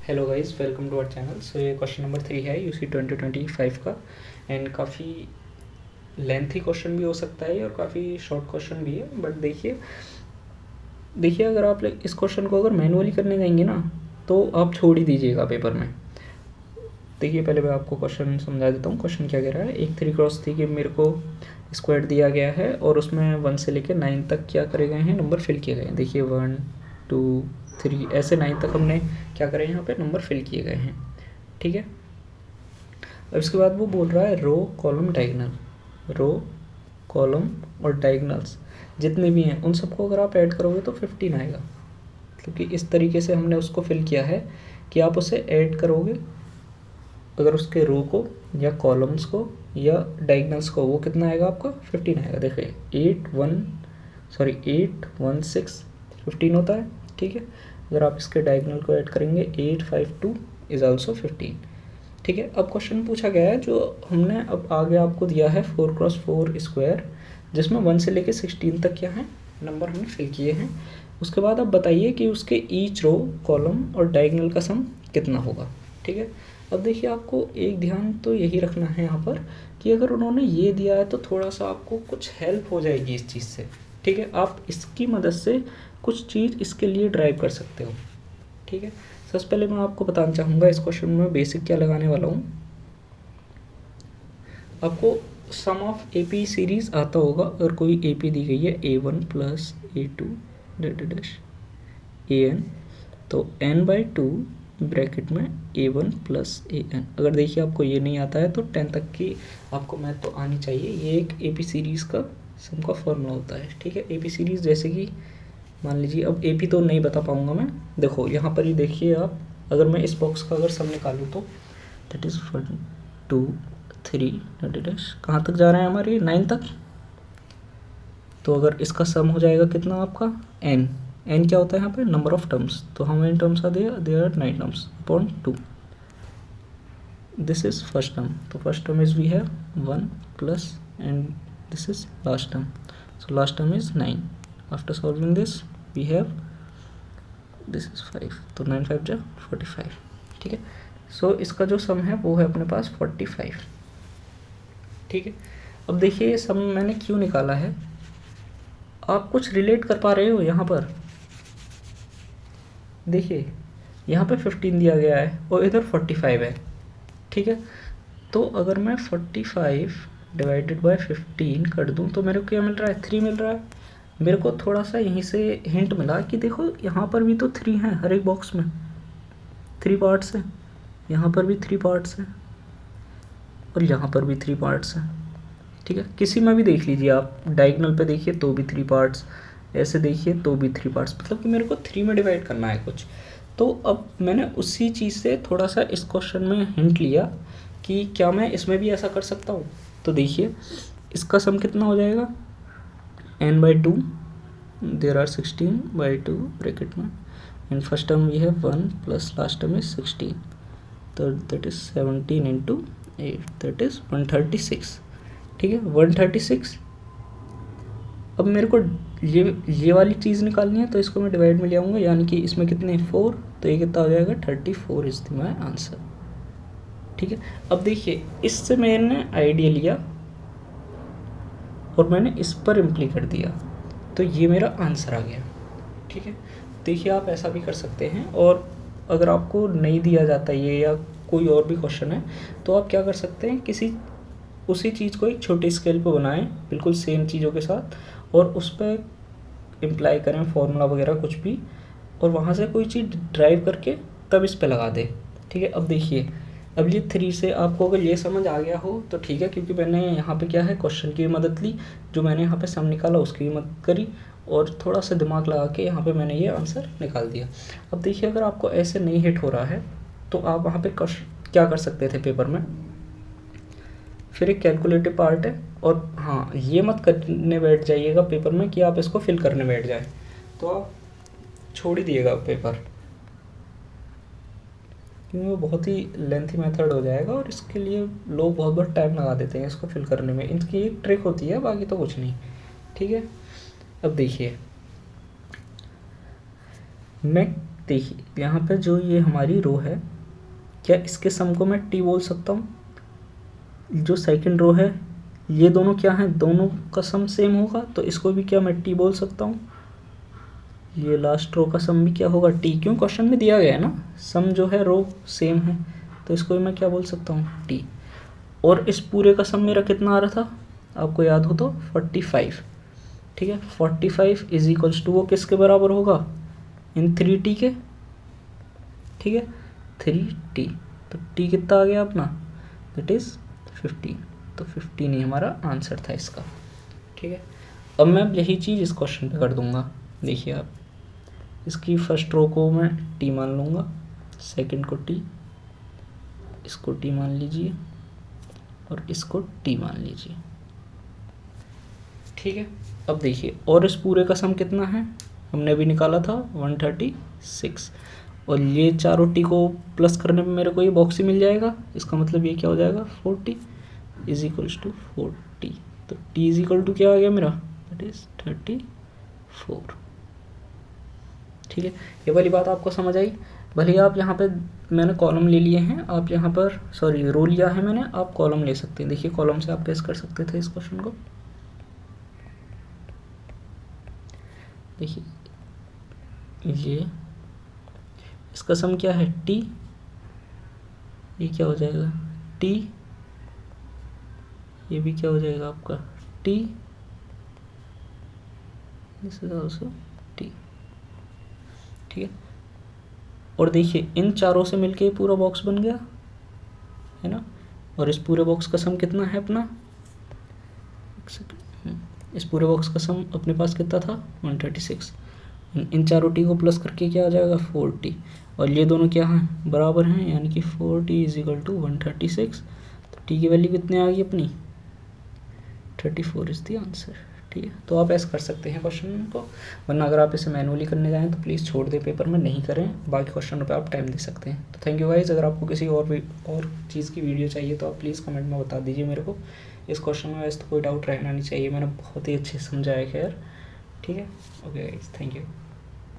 Hello guys, welcome to our channel. So ये question number 3 है UC 2025 का। And काफ़ी लेंथी क्वेश्चन भी हो सकता है और काफ़ी शॉर्ट क्वेश्चन भी है। बट देखिए अगर आप इस क्वेश्चन को अगर मैनुअली करने जाएंगे ना तो आप छोड़ ही दीजिएगा पेपर में। देखिए पहले मैं आपको क्वेश्चन समझा देता हूँ। क्वेश्चन क्या कह रहा है, एक 3x3 के मेरे को स्क्वायर दिया गया है और उसमें 1 से लेकर 9 तक क्या करे गए हैं, नंबर फिल किए गए हैं। देखिए 1 2 3 ऐसे 9 तक हमने क्या करे हैं, यहाँ पे नंबर फिल किए गए हैं। ठीक है, अब इसके बाद वो बोल रहा है row column diagonal. Row column और डायगनल्स जितने भी हैं उन सबको अगर आप ऐड करोगे तो 15 आएगा। क्योंकि इस तरीके से हमने उसको फिल किया है कि आप उसे ऐड करोगे, अगर उसके रो को या कॉलम्स को या डायगनल्स को, वो कितना आएगा आपका 15 आएगा। देखिए 8 1 6 15 होता है। ठीक है, अगर आप इसके डायगनल को ऐड करेंगे 8 5 2 इज़ आल्सो 15। ठीक है, अब क्वेश्चन पूछा गया है जो हमने अब आगे आपको दिया है 4x4 स्क्वायर, जिसमें 1 से लेके 16 तक क्या है नंबर हमने फिल किए हैं। उसके बाद आप बताइए कि उसके ईच रो कॉलम और डायगनल का सम कितना होगा। ठीक है, अब देखिए आपको एक ध्यान तो यही रखना है यहाँ पर कि अगर उन्होंने ये दिया है तो थोड़ा सा आपको कुछ हेल्प हो जाएगी इस चीज़ से। ठीक है, आप इसकी मदद से कुछ चीज़ इसके लिए ड्राइव कर सकते हो। ठीक है, सबसे पहले मैं आपको बताना चाहूँगा इस क्वेश्चन में बेसिक क्या लगाने वाला हूँ। आपको सम ऑफ एपी सीरीज आता होगा। अगर कोई एपी दी गई है A1 plus A2 dash AN, तो n/2 ब्रैकेट में A1 प्लस AN। अगर देखिए आपको ये नहीं आता है तो 10 तक की आपको मैथ तो आनी चाहिए। ये एक एपी सीरीज़ का सम का फॉर्मूला होता है। ठीक है, एपी सीरीज़ जैसे कि मान लीजिए, अब एपी तो नहीं बता पाऊँगा मैं। देखो यहाँ पर ही देखिए आप, अगर मैं इस बॉक्स का अगर सम निकालूँ तो दैट इज़ 1 2 3 डैश कहाँ तक जा रहे हैं हमारे 9 तक। तो अगर इसका सम हो जाएगा कितना आपका n क्या होता है यहाँ पे, नंबर ऑफ टर्म्स। तो how many terms are there 9 terms upon 2। This is first term, तो first term is we have 1 plus and this is last term, so last term is 9। After solving this we have this is 5, तो 9 5 जा 45। ठीक है, सो इसका जो सम है वो है अपने पास 45। ठीक है, अब देखिए ये सम मैंने क्यों निकाला है, आप कुछ रिलेट कर पा रहे हो यहाँ पर। देखिए यहाँ पे 15 दिया गया है और इधर 45 है। ठीक है, तो अगर मैं 45 डिवाइडेड बाय 15 कर दूँ तो मेरे को क्या मिल रहा है, 3 मिल रहा है। मेरे को थोड़ा सा यहीं से हिंट मिला कि देखो यहाँ पर भी तो 3 हैं, हर एक बॉक्स में 3 पार्ट्स हैं, यहाँ पर भी 3 पार्ट्स हैं और यहाँ पर भी 3 पार्ट्स हैं। ठीक है, किसी में भी देख लीजिए आप, डायगोनल पे देखिए तो भी 3 पार्ट्स, ऐसे देखिए तो भी 3 पार्ट्स, मतलब कि मेरे को 3 में डिवाइड करना है कुछ। तो अब मैंने उसी चीज़ से थोड़ा सा इस क्वेश्चन में हिंट लिया कि क्या मैं इसमें भी ऐसा कर सकता हूँ। तो देखिए इसका सम कितना हो जाएगा, n/2 देयर आर 16/2 ब्रैकेट में, and first term we have 1 plus last term is 16, तो that is 17 into 8, that is 136। ठीक है, 136। अब मेरे को ये वाली चीज़ निकालनी है तो इसको मैं डिवाइड में ले आऊँगा, यानी कि इसमें कितने 4, तो ये कितना हो जाएगा 34 इज द माई आंसर। ठीक है, अब देखिए इससे मैंने आइडिया लिया और मैंने इस पर इम्प्ली कर दिया, तो ये मेरा आंसर आ गया। ठीक है, देखिए आप ऐसा भी कर सकते हैं। और अगर आपको नहीं दिया जाता ये या कोई और भी क्वेश्चन है तो आप क्या कर सकते हैं, किसी उसी चीज़ को एक छोटी स्केल पे बनाएं बिल्कुल सेम चीज़ों के साथ, और उस पर इम्प्लाई करें फॉर्मूला वगैरह कुछ भी, और वहाँ से कोई चीज़ ड्राइव करके तब इस पे लगा दें। ठीक है, अब देखिए अब ये 3 से आपको अगर ये समझ आ गया हो तो ठीक है, क्योंकि मैंने यहाँ पे क्या है क्वेश्चन की मदद ली, जो मैंने यहाँ पे सम निकाला उसकी भी मदद करी, और थोड़ा सा दिमाग लगा के यहाँ पे मैंने ये आंसर निकाल दिया। अब देखिए अगर आपको ऐसे नहीं हिट हो रहा है तो आप वहाँ पे क्या कर सकते थे पेपर में, फिर एक कैलकुलेटिव पार्ट है। और हाँ, ये मत करने बैठ जाइएगा पेपर में कि आप इसको फिल करने बैठ जाए, तो आप छोड़ ही दिएगा पेपर, क्योंकि वो बहुत ही लेंथी मेथड हो जाएगा और इसके लिए लोग बहुत बहुत टाइम लगा देते हैं इसको फिल करने में। इनकी एक ट्रिक होती है, बाकी तो कुछ नहीं। ठीक है, अब देखिए मैं देखिए यहाँ पे जो ये हमारी रो है, क्या इसके सम को मैं टी बोल सकता हूँ? जो सेकंड रो है, ये दोनों क्या हैं, दोनों का सम सेम होगा, तो इसको भी क्या मैं टी बोल सकता हूँ? ये लास्ट रो का सम भी क्या होगा, टी, क्यों क्वेश्चन में दिया गया है ना, सम जो है रो सेम है, तो इसको भी मैं क्या बोल सकता हूँ, टी। और इस पूरे का सम मेरा कितना आ रहा था, आपको याद हो तो 45, ठीक है। 45 इज इक्वल्स टू वो किसके बराबर होगा, इन 3t के, ठीक है, 3t। तो t कितना आ गया अपना, दैट इज़ 15। तो 15 ही हमारा आंसर था इसका, ठीक है। अब मैं यही चीज़ इस क्वेश्चन पे कर दूंगा। देखिए आप, इसकी फर्स्ट रो को मैं t मान लूँगा, सेकंड को t, इसको t मान लीजिए और इसको t मान लीजिए, ठीक है। अब देखिए, और इस पूरे का सम कितना है, हमने अभी निकाला था 136, और ये चारों टी को प्लस करने में मेरे को ये बॉक्स ही मिल जाएगा, इसका मतलब ये क्या हो जाएगा, 40 इज इक्वल्स टू 40। तो टी इज इक्वल टू क्या आ गया मेरा, दैट इज 34, ठीक है। ये वाली बात आपको समझ आई। भले आप यहाँ पे, मैंने कॉलम ले लिए हैं, आप यहाँ पर सॉरी रो लिया है मैंने, आप कॉलम ले सकते हैं। देखिए कॉलम से आप कैसे कर सकते थे इस क्वेश्चन को, देखिए ये इसका सम क्या है, टी, ये क्या हो जाएगा, टी, ये भी क्या हो जाएगा आपका, T, this is also T, ठीक है। और देखिए इन चारों से मिलके पूरा बॉक्स बन गया है ना, और इस पूरे बॉक्स का सम कितना है अपना, इस पूरे बॉक्स का सम अपने पास कितना था, 136। इन चारों टी को प्लस करके क्या आ जाएगा, 40, और ये दोनों क्या हैं, बराबर हैं, यानी कि 40 इज इक्वल टू 136। तो टी की वैल्यू कितनी आ गई अपनी, 34 इज़ द आंसर, ठीक है। तो आप ऐसा कर सकते हैं क्वेश्चन को, वरना अगर आप इसे मैनुअली करने जाएँ तो प्लीज़ छोड़ दें पेपर में, नहीं करें, बाकी क्वेश्चनों पे आप टाइम दे सकते हैं। तो थैंक यू गाइस। अगर आपको किसी और चीज़ की वीडियो चाहिए तो आप प्लीज़ कमेंट में बता दीजिए मेरे को। इस क्वेश्चन में वैसे तो कोई डाउट रहना नहीं चाहिए, मैंने बहुत ही अच्छे से समझाया खैर, ठीक है। Okay guys, thank you.